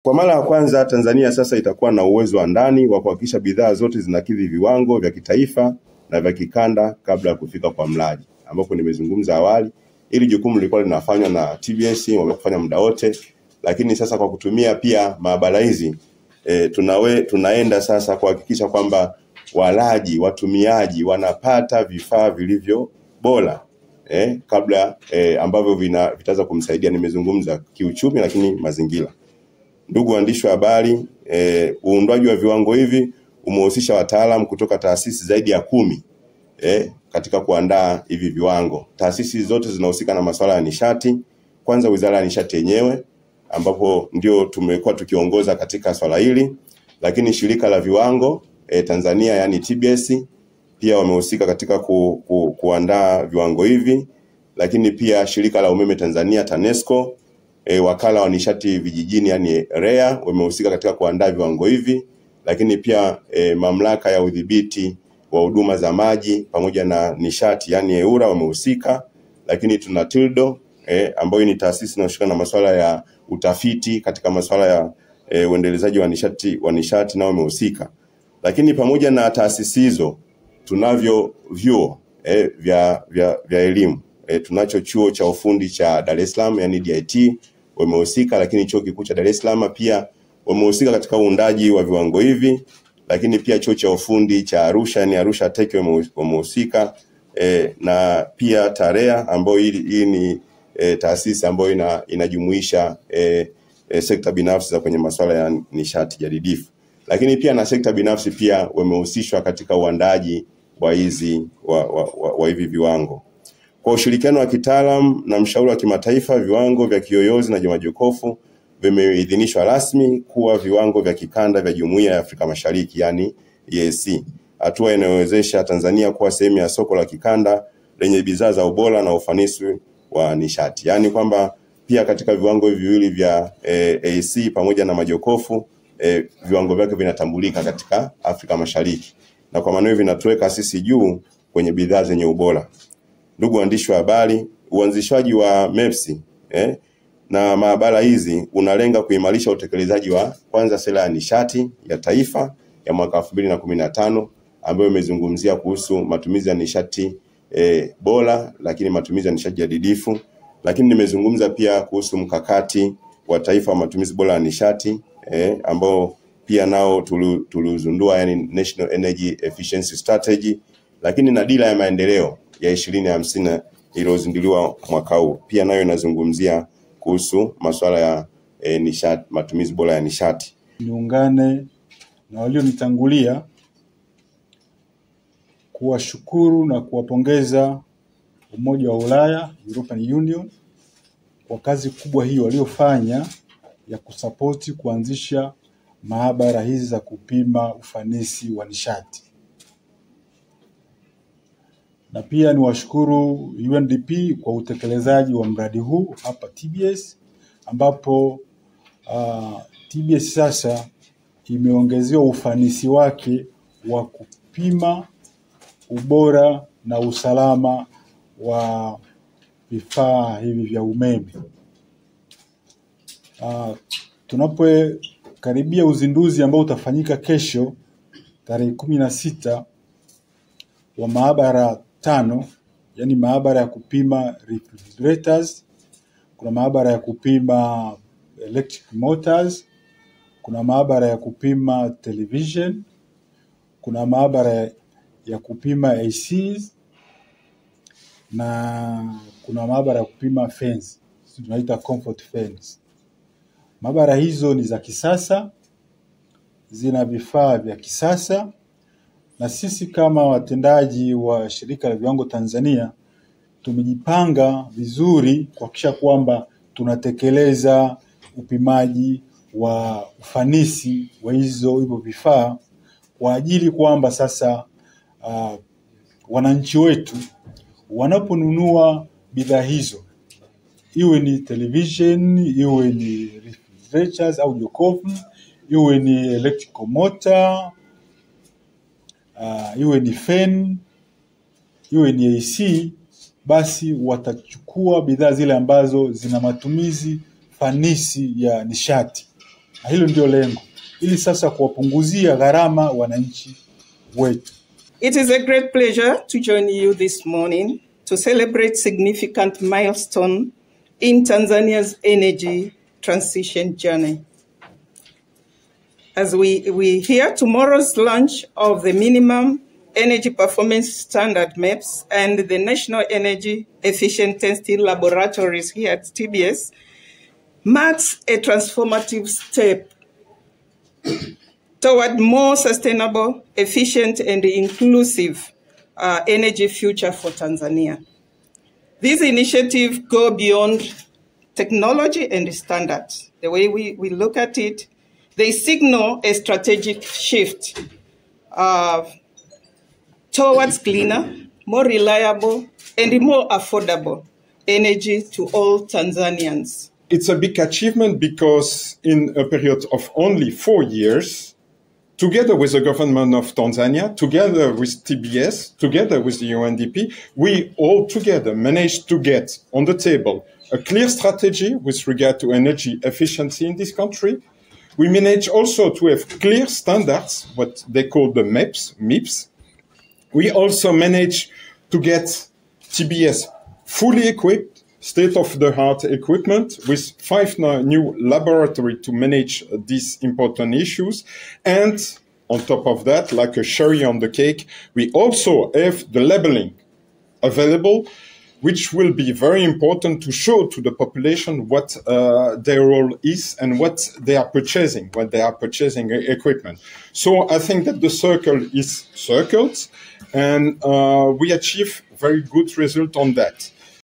Kwa mara ya kwanza Tanzania sasa itakuwa na uwezo wa ndani wa kuhakikisha bidhaa zote zinakidhi viwango vya kitaifa na vya kikanda kabla ya kufika kwa mlaji, ambapo nimezungumza awali. Ili jukumu lilikuwa linafanywa na TBS, wamefanya muda wote, lakini sasa kwa kutumia pia maabara hizi tunaenda sasa kuhakikisha kwamba walaji, watumiaji wanapata vifaa vilivyo bora kabla ambavyo vitaweza kumsaidia. Nimezungumza kiuchumi lakini mazingira. Ndugu waandishi wa habari, uundwaji wa viwango hivi umehusisha wataalamu kutoka taasisi zaidi ya 10 katika kuandaa hivi viwango. Taasisi zote zinahusika na masuala ya nishati. Kwanza Wizara ya Nishati yenyewe, ambapo ndio tumekuwa tukiongoza katika swala hili, lakini shirika la viwango Tanzania yani TBS pia wamehusika katika kuandaa viwango hivi, lakini pia shirika la umeme Tanzania TANESCO, wakala wa nishati vijijini yani REA wamehusika katika kuandaa viwango hivi, lakini pia mamlaka ya udhibiti wa huduma za maji pamoja na nishati yani EWURA wamehusika, lakini tuna TILDO ambayo ni taasisi inayoshika na masuala ya utafiti katika masuala ya uendelezaji wa nishati nao wamehusika. Lakini pamoja na taasisi hizo tunavyo vyuo vya elimu. Tunacho chuo cha ufundi cha Dar es Salaam yani DIT wamehusika, lakini chuo kikuu cha Dar es Salaam pia wamehusika katika uundaji wa viwango hivi, lakini pia chuo cha ufundi cha Arusha yani Arusha Tech wamehusika, na pia TAREA ambayo hii ni taasisi ambayo inajumuisha sekta binafsi za kwenye masuala ya nishati jadidifu. Lakini pia na sekta binafsi pia wamehusishwa katika uandaji wa hivi viwango. Kwa ushirikiano wa kitaalamu na mshauri wa kimataifa, viwango vya kiyoyozi na majokofu vimeidhinishwa rasmi kuwa viwango vya kikanda vya Jumuiya ya Afrika Mashariki yani EAC. Hatua inayowezesha Tanzania kuwa sehemu ya soko la kikanda lenye bidhaa za ubora na ufanisi wa nishati. Yani kwamba pia katika viwango hivi viwili vya EAC pamoja na majokofu viwango vyake vinatambulika katika Afrika Mashariki. Na kwa maana hiyo vinatuweka sisi juu kwenye bidhaa zenye ubora. Ndugu waandishi wa habari, uanzishwaji wa MEPS na maabara hizi unalenga kuimarisha utekelezaji wa kwanza sera ya nishati ya taifa ya mwaka 2015 ambayo imezungumzia kuhusu matumizi ya nishati bora, lakini matumizi ya nishati jadidifu. Lakini nimezungumza pia kuhusu mkakati wa taifa wa matumizi bora ya nishati ambao pia nao tulizundua yani National Energy Efficiency Strategy, lakini na dira ya maendeleo ya 2050 iliyozinduliwa mwaka huu pia nayo inazungumzia kuhusu masuala ya nishati, matumizi bora ya nishati. Niungane na walionitangulia kuwashukuru na kuwapongeza Umoja wa Ulaya, European Union, kwa kazi kubwa hii waliofanya ya kusapoti kuanzisha maabara hizi za kupima ufanisi wa nishati. Na pia niwashukuru UNDP kwa utekelezaji wa mradi huu hapa TBS, ambapo TBS sasa imeongezewa ufanisi wake wa kupima ubora na usalama wa vifaa hivi vya umeme. Tunapokaribia uzinduzi ambao utafanyika kesho tarehe 16 wa maabara 5, yani maabara ya kupima refrigerators, kuna maabara ya kupima electric motors, kuna maabara ya kupima television, kuna maabara ya kupima ACs, na kuna maabara ya kupima fans, tunaita comfort fans. Maabara hizo ni za kisasa, zina vifaa vya kisasa, na sisi kama watendaji wa shirika la viwango Tanzania tumejipanga vizuri kuhakikisha kwamba tunatekeleza upimaji wa ufanisi wa hivyo vifaa, kwa ajili kwamba sasa wananchi wetu wanaponunua bidhaa hizo, iwe ni television, iwe ni refrigerators au jokofu, iwe ni electrical motor, iwe ni fan, iwe ni AC, basi watachukua bidhaa zile ambazo zina matumizi fanisi ya nishati. Na hilo ndio lengo, ili sasa kuwapunguzia gharama wananchi wetu. It is a great pleasure to join you this morning to celebrate significant milestone in Tanzania's energy transition journey. As we hear tomorrow's launch of the minimum energy performance standard MEPS and the National Energy Efficient Testing Laboratories here at TBS marks a transformative step toward more sustainable, efficient, and inclusive energy future for Tanzania. These initiatives go beyond technology and standards. The way we look at it, they signal a strategic shift towards cleaner, more reliable, and more affordable energy to all Tanzanians. It's a big achievement because in a period of only 4 years, together with the government of Tanzania, together with TBS, together with the UNDP, we all together managed to get on the table a clear strategy with regard to energy efficiency in this country. We managed also to have clear standards, what they call the MIPS. We also managed to get TBS fully equipped, state-of-the-art equipment with 5 new laboratories to manage these important issues. And on top of that, like a cherry on the cake, we also have the labeling available, which will be very important to show to the population what their role is and what they are purchasing, when they are purchasing equipment. So I think that the circle is circled, and we achieve very good result on that.